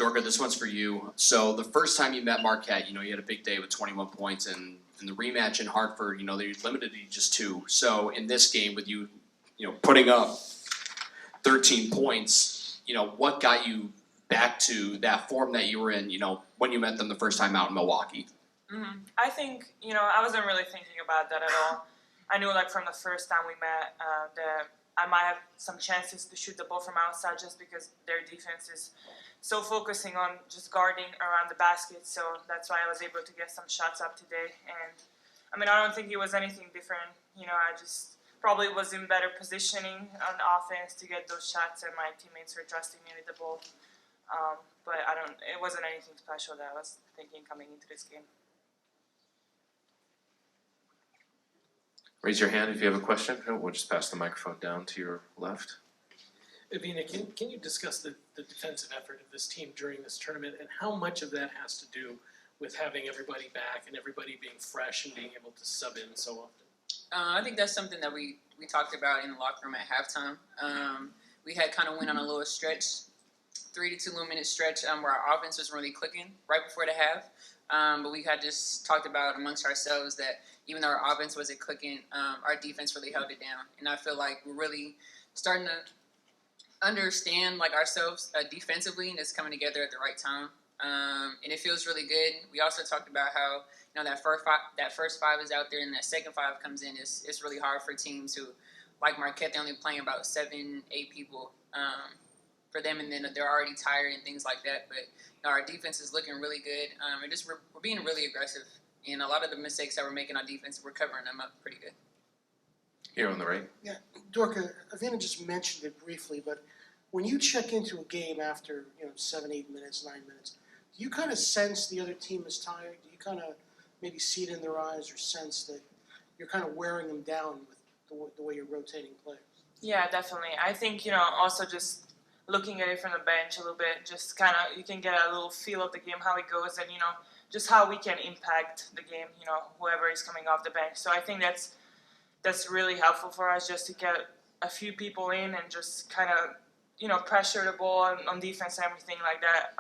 Dorka, this one's for you. So the first time you met Marquette, you had a big day with 21 points, and in the rematch in Hartford, they limited you just 2. So in this game, with you, putting up 13 points, what got you back to that form that you were in, when you met them the first time out in Milwaukee? Mm-hmm. I think, I wasn't really thinking about that at all. I knew, from the first time we met, that I might have some chances to shoot the ball from outside just because their defense is so focusing on just guarding around the basket. So that's why I was able to get some shots up today. And, I don't think it was anything different. I just probably was in better positioning on offense to get those shots, and my teammates were trusting me with the ball. But it wasn't anything special that I was thinking coming into this game. Raise your hand if you have a question. We'll just pass the microphone down to your left. Evina, can you discuss the defensive effort of this team during this tournament, and how much of that has to do with having everybody back and everybody being fresh and being able to sub in so often? I think that's something that we talked about in the locker room at halftime. We had kind of went on a little stretch, 3 to 2 minute stretch where our offense was really clicking right before the half. But we had just talked about amongst ourselves that even though our offense wasn't clicking, our defense really held it down. And I feel like we're really starting to understand ourselves defensively, and it's coming together at the right time. And it feels really good. We also talked about how that first 5 is out there, and that second 5 comes in. It's really hard for teams who, like Marquette, they're only playing about 7, 8 people for them, and then they're already tired and things like that. But our defense is looking really good. And we're being really aggressive. And a lot of the mistakes that we're making on defense, we're covering them up pretty good. Here on the right. Yeah, Dorka, Evina just mentioned it briefly, but when you check into a game after 7, 8 minutes, 9 minutes, do you kind of sense the other team is tired? Do you kind of maybe see it in their eyes or sense that you're kind of wearing them down with the way you're rotating players? Yeah, definitely. I think, also just looking at it from the bench a little bit, just kind of, you can get a little feel of the game, how it goes, and, just how we can impact the game, whoever is coming off the bench. So I think that's really helpful for us, just to get a few people in and just kind of, pressure the ball on defense and everything like that.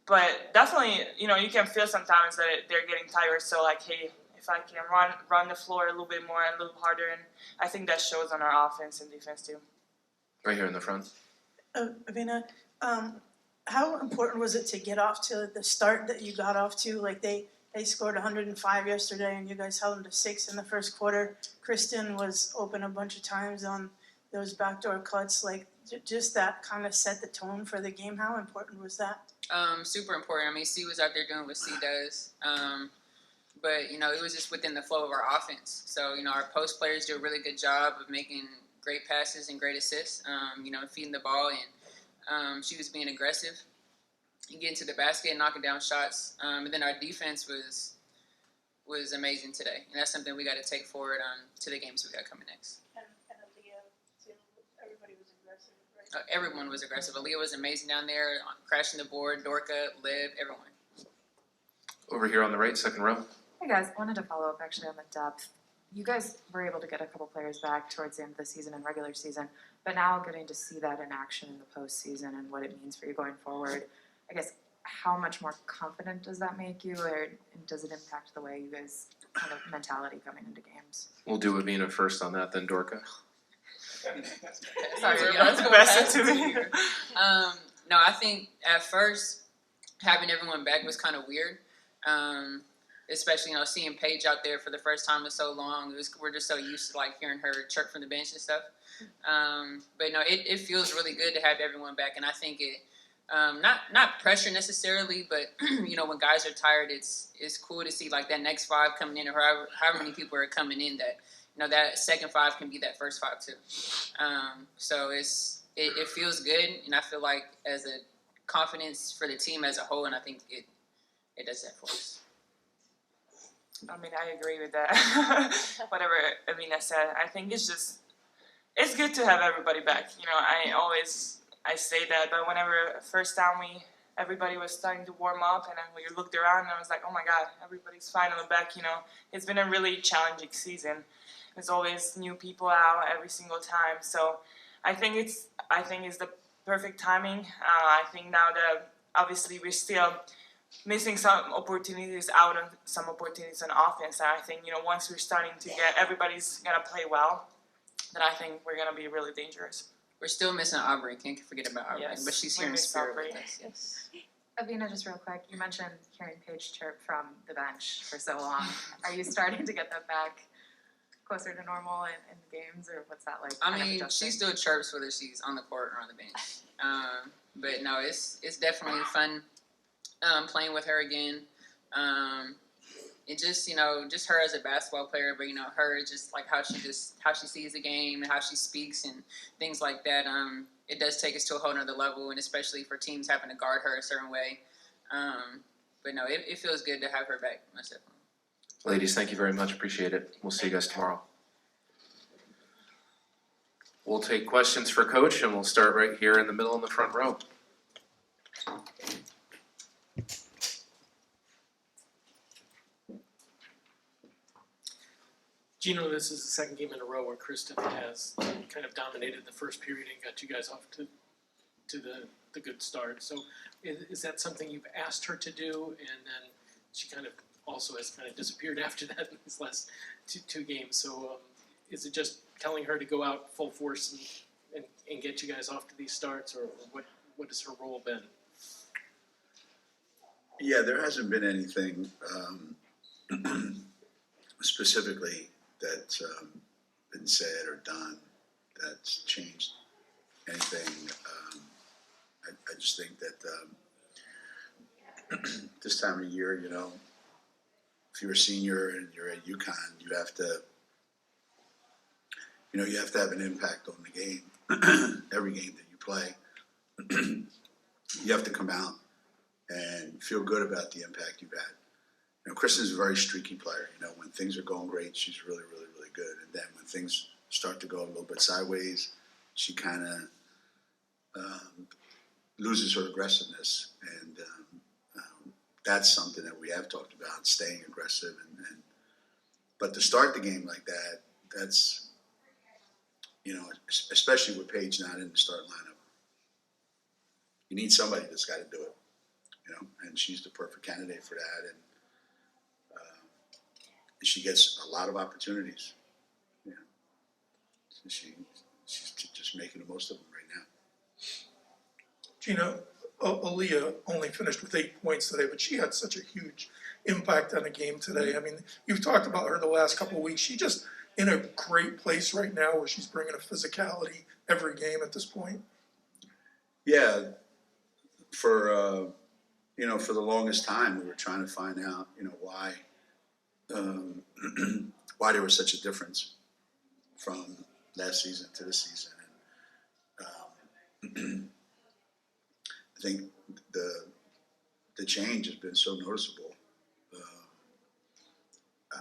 But definitely, you can feel sometimes that they're getting tired. So, hey, if I can run the floor a little bit more and a little harder, and I think that shows on our offense and defense too. Right here in the front. Evina, how important was it to get off to the start that you got off to? They scored 105 yesterday, and you guys held them to 6 in the first quarter. Kristen was open a bunch of times on those backdoor cuts. Just that kind of set the tone for the game. How important was that? Super important. C was out there doing what C does. But, it was just within the flow of our offense. So, our post players do a really good job of making great passes and great assists, feeding the ball. And she was being aggressive and getting to the basket and knocking down shots. And then our defense was amazing today. And that's something we got to take forward to the games we got coming next. And Aaliyah, too. Everybody was aggressive, right? Everyone was aggressive. Aaliyah was amazing down there, crashing the board. Dorka, Liv, everyone. Over here on the right, second row. Hey guys, wanted to follow up actually on the depth. You guys were able to get a couple players back towards the end of the season and regular season, but now getting to see that in action in the postseason and what it means for you going forward, I guess, how much more confident does that make you, or does it impact the way you guys kind of mentality coming into games? We'll do Evina first on that, then Dorka. Sorry, that's aggressive to me. No, I think at first having everyone back was kind of weird. Especially, seeing Paige out there for the first time in so long. We're just so used to hearing her chirp from the bench and stuff. But no, it feels really good to have everyone back, and I think it not pressure necessarily, but when guys are tired, it's cool to see that next 5 coming in, or however many people are coming in, that that second 5 can be that first 5 too. So it feels good, and I feel like as a confidence for the team as a whole, and I think it does that for us. I agree with that. Whatever Evina said, I think it's good to have everybody back. I say that, but whenever first time everybody was starting to warm up, and then we looked around, and I was like, oh my God, everybody's finally back. It's been a really challenging season. There's always new people out every single time, so I think it's the perfect timing. I think now that obviously we're still missing some opportunities out on some opportunities on offense. And I think, once we're starting to get everybody's gonna play well, then I think we're gonna be really dangerous. We're still missing Aubrey. Can't forget about Aubrey, Yes, but she's we here in miss spirit Aubrey. with us. Yes. Evina, just real quick, you mentioned hearing Paige chirp from the bench for so long. Are you starting to get that back closer to normal in the games, or what's that like? I kind of mean, adjusting? she still chirps whether she's on the court or on the bench. But no, it's definitely fun playing with her again. And just just her as a basketball player, but her just like how she sees the game and how she speaks and things like that. It does take us to a whole nother level, and especially for teams having to guard her a certain way. But no, it feels good to have her back, most definitely. Ladies, thank you very much. Appreciate it. We'll see you guys tomorrow. We'll take questions for Coach, and we'll start right here in the middle in the front row. Geno, this is the second game in a row where Kristen has kind of dominated the first period and got you guys off to the good start. So is that something you've asked her to do? And then she kind of also has kind of disappeared after that in these last two games. So is it just telling her to go out full force and get you guys off to these starts, or what has her role been? Yeah, there hasn't been anything specifically that's been said or done that's changed anything. I just think that this time of year, if you're a senior and you're at UConn, you have to have an impact on the game. Every game that you play, you have to come out and feel good about the impact you've had. Kristen's a very streaky player. When things are going great, she's really, really, really good. And then when things start to go a little bit sideways, she kind of loses her aggressiveness. And that's something that we have talked about, staying aggressive. But to start the game like that, that's, especially with Paige not in the start lineup, you need somebody that's got to do it, and she's the perfect candidate for that. And she gets a lot of opportunities. She's just making the most of them right now. Geno, Aaliyah only finished with 8 points today, but she had such a huge impact on the game today. I mean, you've talked about her the last couple of weeks. She's just in a great place right now where she's bringing a physicality every game at this point. Yeah, for for the longest time, we were trying to find out, why there was such a difference from last season to this season. And I think the change has been so noticeable.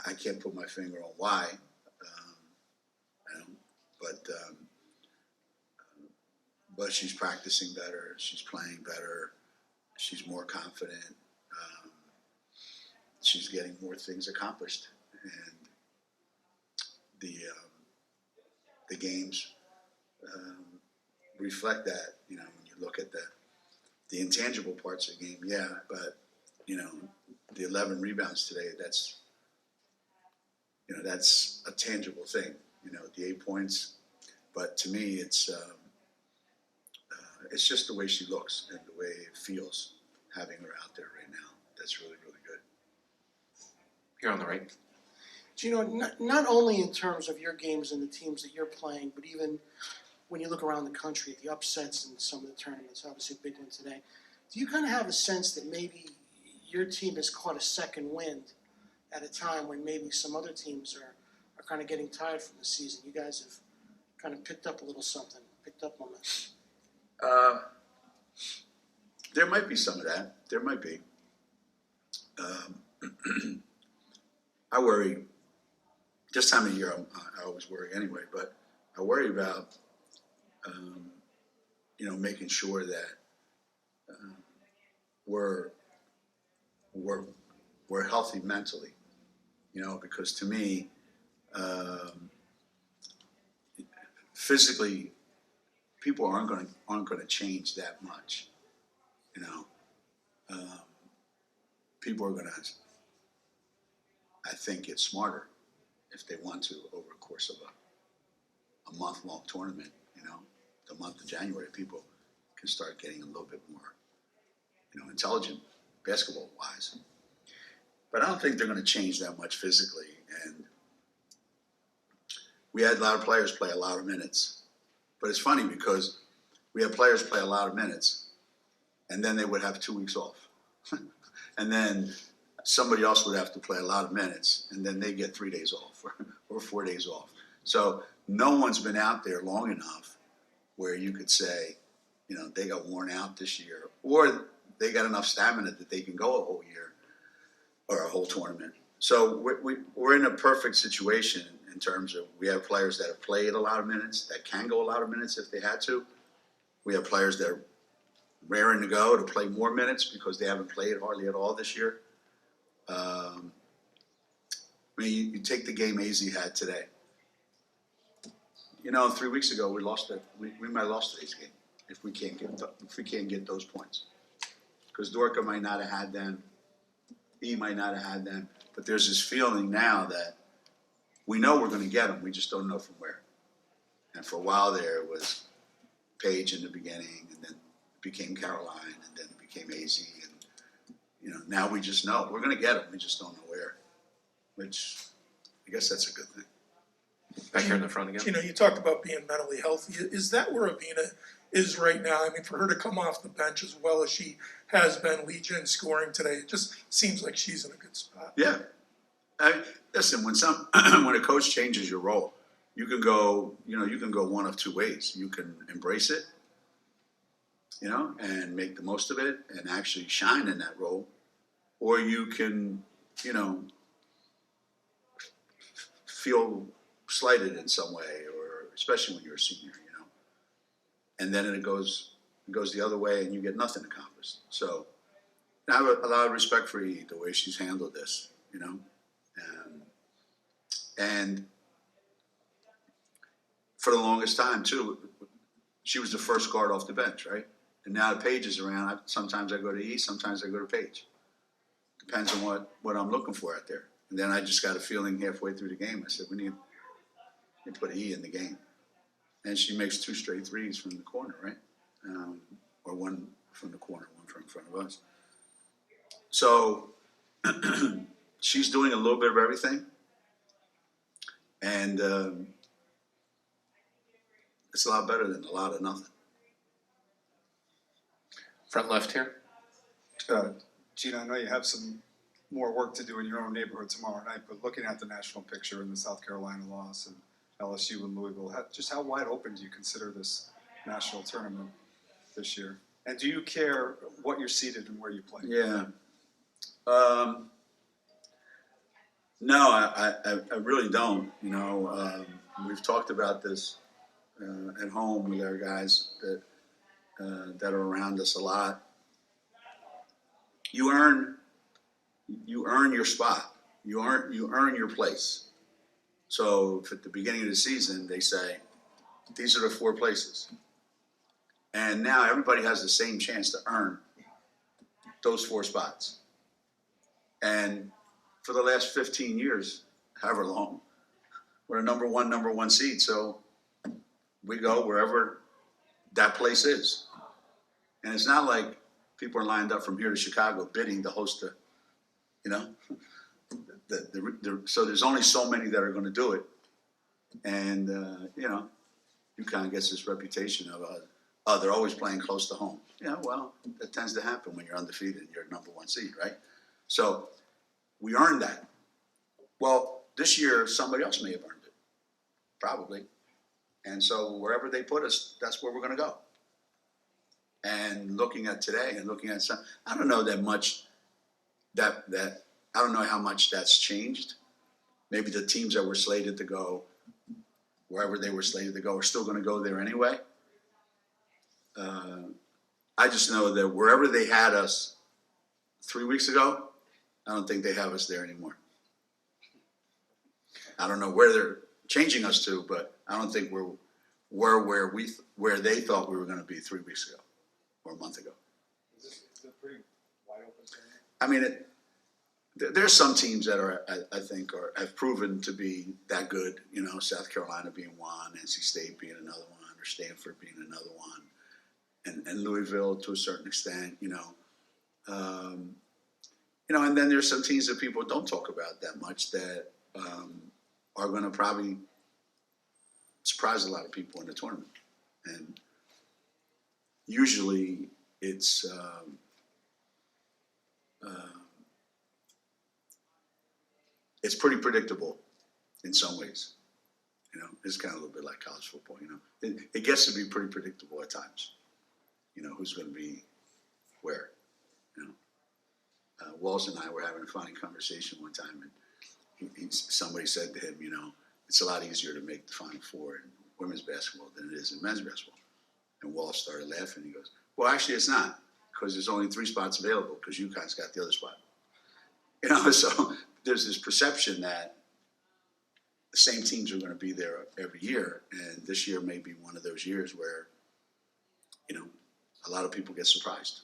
I can't put my finger on why, but she's practicing better. She's playing better. She's more confident. She's getting more things accomplished, and the games reflect that. When you look at the intangible parts of the game, yeah, but the 11 rebounds today, that's a tangible thing. The 8 points, but to me, it's just the way she looks and the way it feels having her out there right now. That's really, really good. Here on the right. Geno, not only in terms of your games and the teams that you're playing, but even when you look around the country at the upsets in some of the tournaments, obviously a big one today, do you kind of have a sense that maybe your team has caught a second wind at a time when maybe some other teams are kind of getting tired from the season? You guys have kind of picked up a little something, picked up momentum. There might be some of that. There might be. I worry. This time of year, I always worry anyway. But I worry about, making sure that we're healthy mentally. Because to me, physically, people aren't going to change that much. people are gonna, I think, get smarter if they want to over the course of a month-long tournament, you know. The month of January, people can start getting a little bit more, you know, intelligent basketball-wise. But I don't think they're gonna change that much physically. And we had a lot of players play a lot of minutes. But it's funny because we had players play a lot of minutes, and then they would have 2 weeks off. And then somebody else would have to play a lot of minutes, and then they get 3 days off or 4 days off. So no one's been out there long enough where you could say, you know, they got worn out this year, or they got enough stamina that they can go a whole year or a whole tournament. So we're in a perfect situation in terms of we have players that have played a lot of minutes, that can go a lot of minutes if they had to. We have players that are raring to go to play more minutes because they haven't played hardly at all this year. I mean, you take the game AZ had today. You know, 3 weeks ago we lost it. We might have lost today's game if we can't get those points, because Dorka might not have had them, he might not have had them. But there's this feeling now that we know we're going to get them. We just don't know from where. And for a while there, it was Paige in the beginning, and then it became Caroline, and then it became AZ, and you know, now we just know we're going to get them. We just don't know where. Which I guess that's a good thing. Back here in the front again. You know, you talked about being mentally healthy. Is that where Evina is right now? I mean, for her to come off the bench as well as she has been, lead you in scoring today, it just seems like she's in a good spot. Yeah. Listen, when when a coach changes your role, you can go one of two ways. You can embrace it, you know, and make the most of it and actually shine in that role, or you can, you know, feel slighted in some way, or especially when you're a senior, you know, and then it goes the other way and you get nothing accomplished. So I have a lot of respect for E, the way she's handled this, you know, and for the longest time too, she was the first guard off the bench, right? And now the Paige is around. Sometimes I go to E, sometimes I go to Paige. Depends on what I'm looking for out there. And then I just got a feeling halfway through the game. I said, we need to put E in the game. And she makes 2 straight threes from the corner, right? Or one from the corner, one from in front of us. So she's doing a little bit of everything. And it's a lot better than a lot of nothing. Front left here. Geno, I know you have some more work to do in your own neighborhood tomorrow night, but looking at the national picture in the South Carolina loss and LSU and Louisville, just how wide open do you consider this national tournament this year? And do you care what you're seated and where you play? Yeah. No, I really don't. You know, we've talked about this at home with our guys that are around us a lot. You earn your spot. You earn your place. So if at the beginning of the season they say, these are the 4 places. And now everybody has the same chance to earn those 4 spots. And for the last 15 years, however long, we're a number one seed. So we go wherever that place is. And it's not like people are lined up from here to Chicago bidding to host a, you know, so there's only so many that are going to do it. And, you know, UConn gets this reputation of, they're always playing close to home. Yeah, well, that tends to happen when you're undefeated and you're number 1 seed, right? So we earned that. Well, this year, somebody else may have earned it, probably. And so wherever they put us, that's where we're going to go. And looking at today and looking at some, I don't know that much I don't know how much that's changed. Maybe the teams that were slated to go wherever they were slated to go are still going to go there anyway. I just know that wherever they had us 3 weeks ago, I don't think they have us there anymore. I don't know where they're changing us to, but I don't think we're where they thought we were going to be 3 weeks ago or a month ago. Is it pretty wide open I mean, there's some teams that are, I think, have proven to be that good. You know, South Carolina being one, NC State being another one, or Stanford being another one, and Louisville to a certain extent. You know, and then there's some teams that people don't talk about that much that are going to probably surprise a lot of people in the tournament. And usually it's pretty predictable in some ways. You know, it's kind of a little bit like college football. You know, it gets to be pretty predictable at times. You know, who's going to be where. You know, Walls and I were having a funny conversation one time, and somebody said to him, you know, it's a lot easier to make the Final Four in women's basketball than it is in men's basketball. And Walls started laughing. He goes, well, actually, it's not, because there's only 3 spots available because UConn's got the other spot. You know, so there's this perception that the same teams are going to be there every year, and this year may be one of those years where, you know, a lot of people get surprised.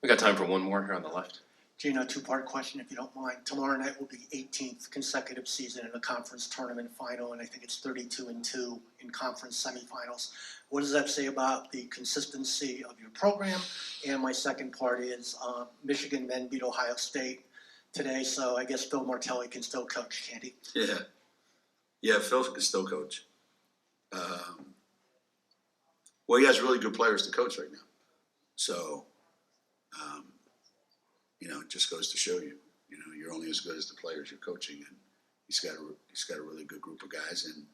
We got time for one more here on the left. Geno, 2-part question, if you don't mind. Tomorrow night will be 18th consecutive season in a conference tournament final, and I think it's 32-2 in conference semifinals. What does that say about the consistency of your program? And my second part is Michigan men beat Ohio State today, so I guess Phil Martelli can still coach, can't he? Yeah, Phil can still coach. Well, he has really good players to coach right now. So, you know, it just goes to show you, you know, you're only as good as the players you're coaching, and he's got a really good group of guys, and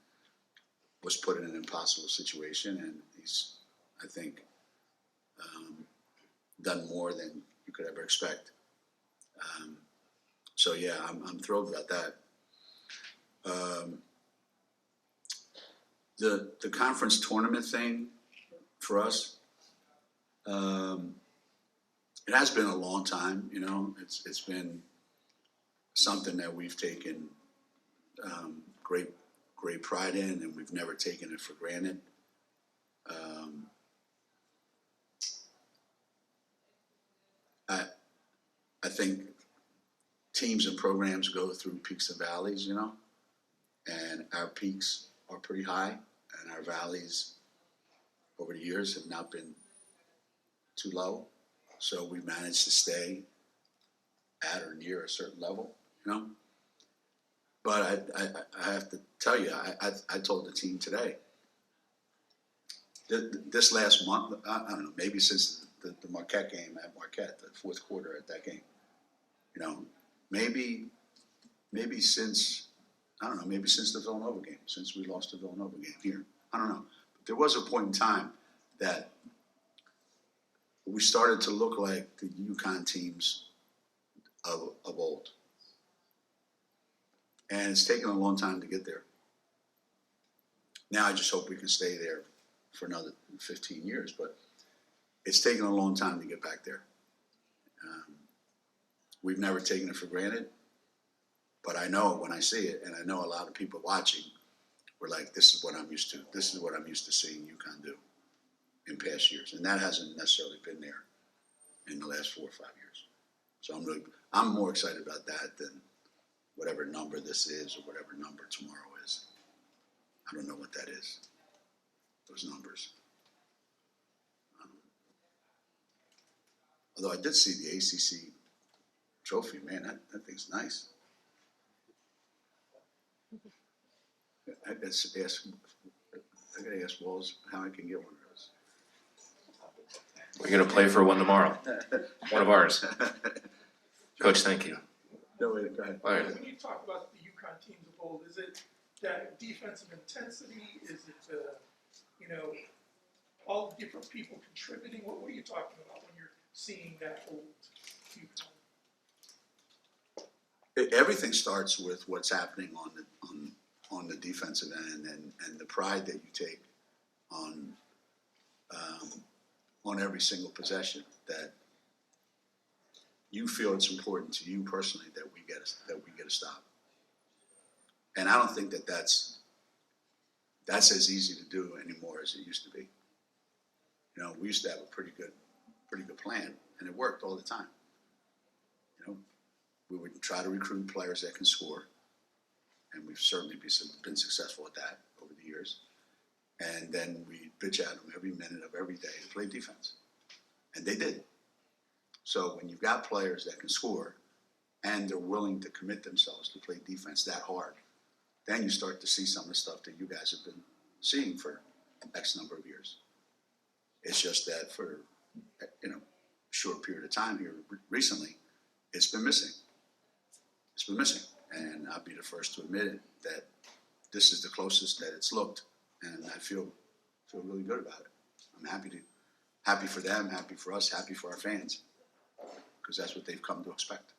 was put in an impossible situation, and he's, I think, done more than you could ever expect. So yeah, I'm thrilled about that. The conference tournament thing for us, it has been a long time. You know, it's been something that we've taken great pride in, and we've never taken it for granted. I think teams and programs go through peaks and valleys, you know, and our peaks are pretty high, and our valleys over the years have not been too low. So we managed to stay at or near a certain level, you know. But I have to tell you, I told the team today, this last month, I don't know, maybe since the Marquette game at Marquette, the fourth quarter at that game, you know, maybe since, I don't know, maybe since the Villanova game, since we lost the Villanova game here. I don't know. But there was a point in time that we started to look like the UConn teams of old. And it's taken a long time to get there. Now I just hope we can stay there for another 15 years, but it's taken a long time to get back there. We've never taken it for granted, but I know when I see it, and I know a lot of people watching, we're like, this is what I'm used to. This is what I'm used to seeing UConn do in past years. And that hasn't necessarily been there in the last 4 or 5 years. So I'm more excited about that than whatever number this is or whatever number tomorrow is. I don't know what that is, those numbers. Although I did see the ACC trophy, man, that thing's nice. I gotta ask Walls how I can get one of those. We're gonna play for one tomorrow. One of ours. Coach, thank you. No, wait, go ahead. All right. When you talk about the UConn teams of old, is it that defensive intensity? Is it, you know, all the different people contributing? What are you talking about when you're seeing that old UConn? Everything starts with what's happening on the defensive end, and the pride that you take on every single possession, that you feel it's important to you personally that we get a stop. And I don't think that's as easy to do anymore as it used to be. You know, we used to have a pretty good plan. and it worked all the time. You know, we would try to recruit players that can score, and we've certainly been successful at that over the years. And then we pitch at them every minute of every day to play defense, and they did. So when you've got players that can score, and they're willing to commit themselves to play defense that hard, then you start to see some of the stuff that you guys have been seeing for X number of years. It's just that for, you know, a short period of time here recently, it's been missing. It's been missing. And I'll be the first to admit it, that this is the closest that it's looked, and I feel really good about it. I'm happy for them, happy for us, happy for our fans, because that's what they've come to expect.